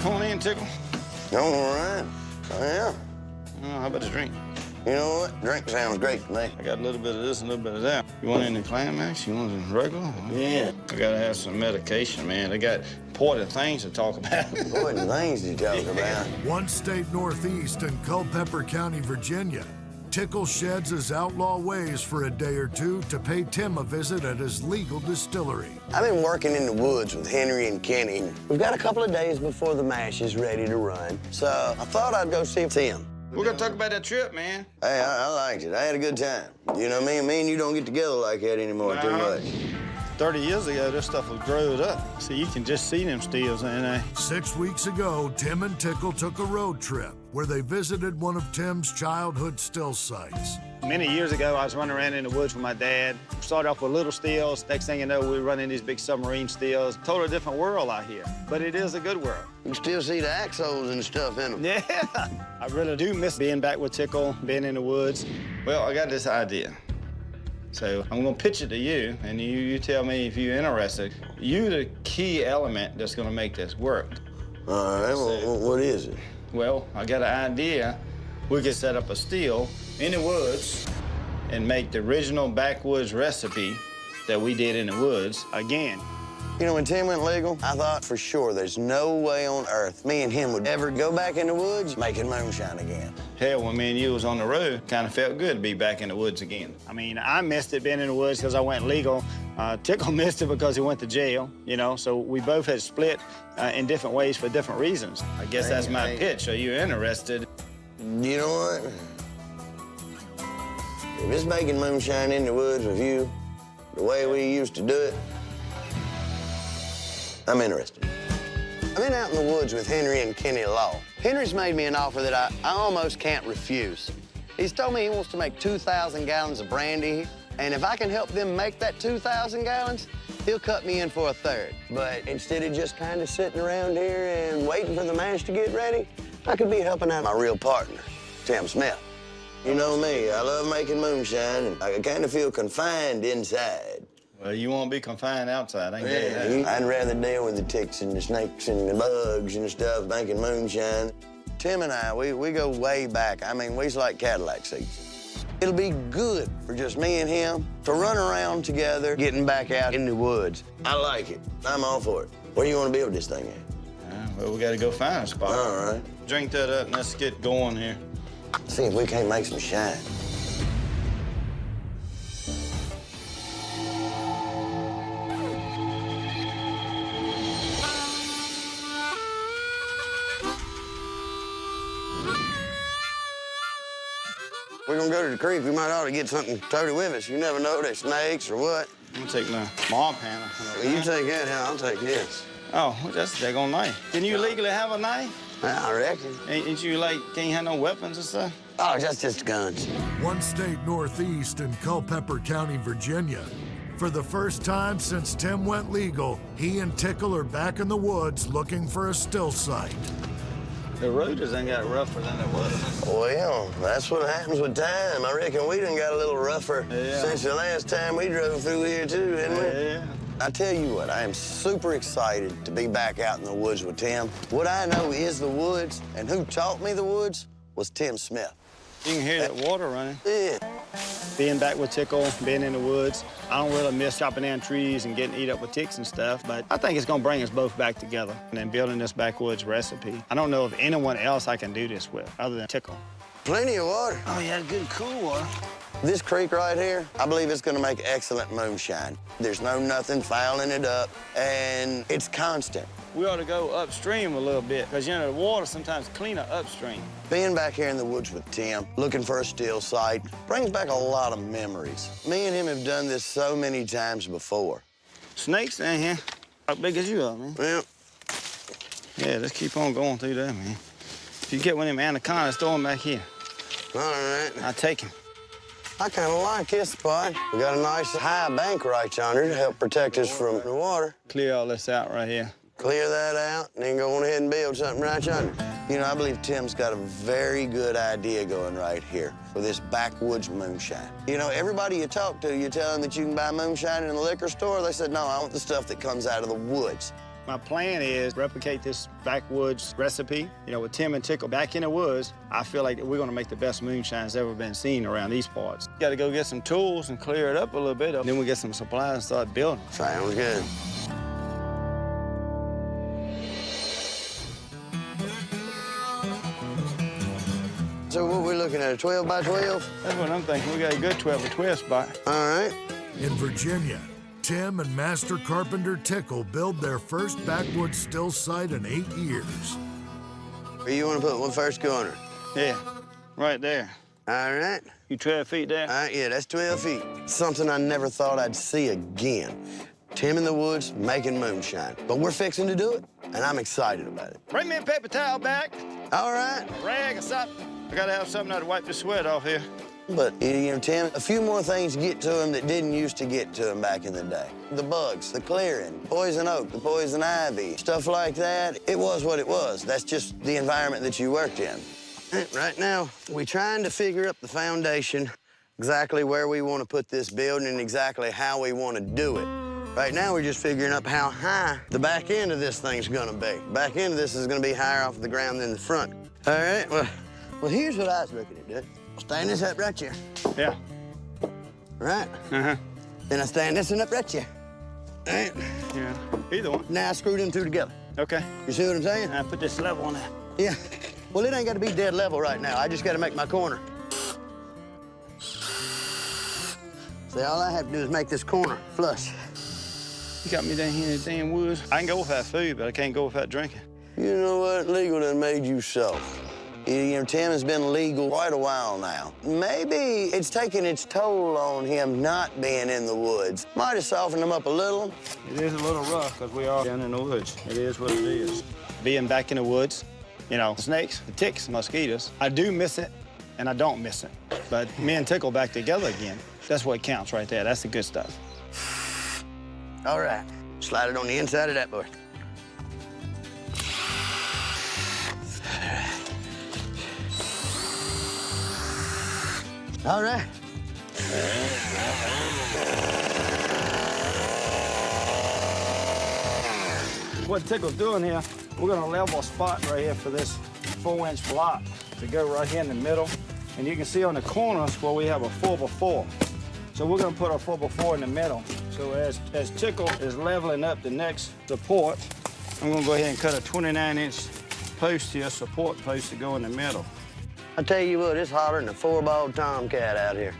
Come on in, Tickle. All right. I am. Oh, how about a drink? You know what? Drink sounds great to me. I got a little bit of this and a little bit of that. You want any Climax? You want any regular? Yeah. I gotta have some medication, man. They got important things to talk about. Important things you talk about. One state northeast in Culpeper County, Virginia, Tickle sheds his outlaw ways for a day or two to pay Tim a visit at his legal distillery. I've been working in the woods with Henry and Kenny. We've got a couple of days before the mash is ready to run, so I thought I'd go see Tim. We're gonna talk about that trip, man. Hey, I liked it. I had a good time. You know, me and you don't get together like that anymore too much. 30 years ago, this stuff was growed up. So you can just see them steels, ain't they? 6 weeks ago, Tim and Tickle took a road trip where they visited one of Tim's childhood still sites. Many years ago, I was running around in the woods with my dad. Started off with little steels. Next thing you know, we were running these big submarine steels. Totally different world out here, but it is a good world. You can still see the axe holes and stuff in them. Yeah, I really do miss being back with Tickle, being in the woods. Well, I got this idea. So I'm gonna pitch it to you, and you tell me if you're interested. You the key element that's gonna make this work. All right, well, what is it? Well, I got an idea. We could set up a still in the woods and make the original backwoods recipe that we did in the woods again. You know, when Tim went legal, I thought for sure there's no way on earth me and him would ever go back in the woods making moonshine again. Hell, when me and you was on the road, kind of felt good to be back in the woods again. I mean, I missed it being in the woods because I went legal. Tickle missed it because he went to jail, you know, so we both had split in different ways for different reasons. I guess that's my pitch. Are you interested? You know what? If it's making moonshine in the woods with you, the way we used to do it, I'm interested. I've been out in the woods with Henry and Kenny Law. Henry's made me an offer that I almost can't refuse. He's told me he wants to make 2,000 gallons of brandy, and if I can help them make that 2,000 gallons, he'll cut me in for a third. But instead of just kind of sitting around here and waiting for the mash to get ready, I could be helping out my real partner, Tim Smith. You know me, I love making moonshine, and I kind of feel confined inside. Well, you won't be confined outside, I can tell you that. I'd rather deal with the ticks and the snakes and the bugs and the stuff making moonshine. Tim and I, we go way back. I mean, we's like Cadillac seats. It'll be good for just me and him to run around together, getting back out in the woods. I like it. I'm all for it. Where do you want to build this thing at? Well, we gotta go find a spot. All right. Drink that up and let's get going here. See if we can't make some shine. We're gonna go to the creek. We might ought to get something toted with us. You never know, there's snakes or what. I'm gonna take my mom panel. Well, you take that, I'll take this. Oh, that's a daggone knife. Can you legally have a knife? I reckon. Ain't you like, can't you have no weapons and stuff? Oh, just guns. One state northeast in Culpeper County, Virginia. For the first time since Tim went legal, he and Tickle are back in the woods looking for a still site. The road just ain't got rougher than it was. Well, that's what happens with time. I reckon we done got a little rougher Yeah. since the last time we drove through here, too, didn't we? Yeah. I tell you what, I am super excited to be back out in the woods with Tim. What I know is the woods, and who taught me the woods was Tim Smith. You can hear that water running. Yeah. Being back with Tickle, being in the woods, I don't really miss chopping down trees and getting eat up with ticks and stuff, but I think it's gonna bring us both back together. And then building this backwoods recipe, I don't know of anyone else I can do this with other than Tickle. Plenty of water. Oh, yeah, good cool water. This creek right here, I believe it's gonna make excellent moonshine. There's nothing fouling it up, and it's constant. We ought to go upstream a little bit, because, you know, the water sometimes cleaner upstream. Being back here in the woods with Tim, looking for a still site, brings back a lot of memories. Me and him have done this so many times before. Snakes in here. How big is you are, man? Well, Yeah, let's keep on going through that, man. If you get one of them anacondas, throw them back here. all right. I'll take him. I kind of like this spot. We got a nice high bank right yonder to help protect us from the water. Clear all this out right here. Clear that out, and then go on ahead and build something right yonder. You know, I believe Tim's got a very good idea going right here with this backwoods moonshine. You know, everybody you talk to, you tell them that you can buy moonshine in the liquor store. They said, no, I want the stuff that comes out of the woods. My plan is replicate this backwoods recipe, with Tim and Tickle back in the woods. I feel like we're gonna make the best moonshine that's ever been seen around these parts. Gotta go get some tools and clear it up a little bit. Then we get some supplies and start building. Sounds good. So what we're looking at, a 12 by 12? That's what I'm thinking. We got a good 12 by 12 spot. All right. In Virginia, Tim and master carpenter Tickle build their first backwoods still site in 8 years. Where you want to put one first corner? Yeah, right there. All right. You 12 feet there? All right, yeah, that's 12 feet. Something I never thought I'd see again. Tim in the woods making moonshine. But we're fixing to do it, and I'm excited about it. Bring me a paper towel back. All right. A rag or something. I gotta have something to wipe the sweat off here. But, Tim, a few more things get to him that didn't used to get to him back in the day. The bugs, the clearing, poison oak, the poison ivy, stuff like that. It was what it was. That's just the environment that you worked in. Right now, we're trying to figure up the foundation, exactly where we want to put this building and exactly how we want to do it. Right now, we're just figuring up how high the back end of this thing's gonna be. Back end of this is gonna be higher off the ground than the front. All right, well, here's what I was looking at doing. Stand this up right here. Yeah. Right? Uh-huh. Then I stand this one up right here. All right? Yeah, either one. Now I screw them two together. Okay. You see what I'm saying? I put this level on there. Yeah. Well, it ain't got to be dead level right now. I just got to make my corner. See, all I have to do is make this corner flush. You got me down here in the damn woods. I can go without food, but I can't go without drinking. You know what? Legal done made you so. Tim has been legal quite a while now. Maybe it's taking its toll on him not being in the woods. Might have softened him up a little. It is a little rough because we are down in the woods. It is what it is. Being back in the woods, snakes, the ticks, mosquitoes. I do miss it, and I don't miss it. But me and Tickle back together again. That's what counts right there. That's the good stuff. All right. Slide it on the inside of that board. All right. What Tickle's doing here, we're gonna level a spot right here for this 4-inch block to go right here in the middle. And you can see on the corners where we have a 4x4. So we're gonna put a 4x4 in the middle. So as Tickle is leveling up the next support, I'm gonna go ahead and cut a 29-inch post here, support post to go in the middle. I tell you what, it's hotter than a 4-ball tomcat out here.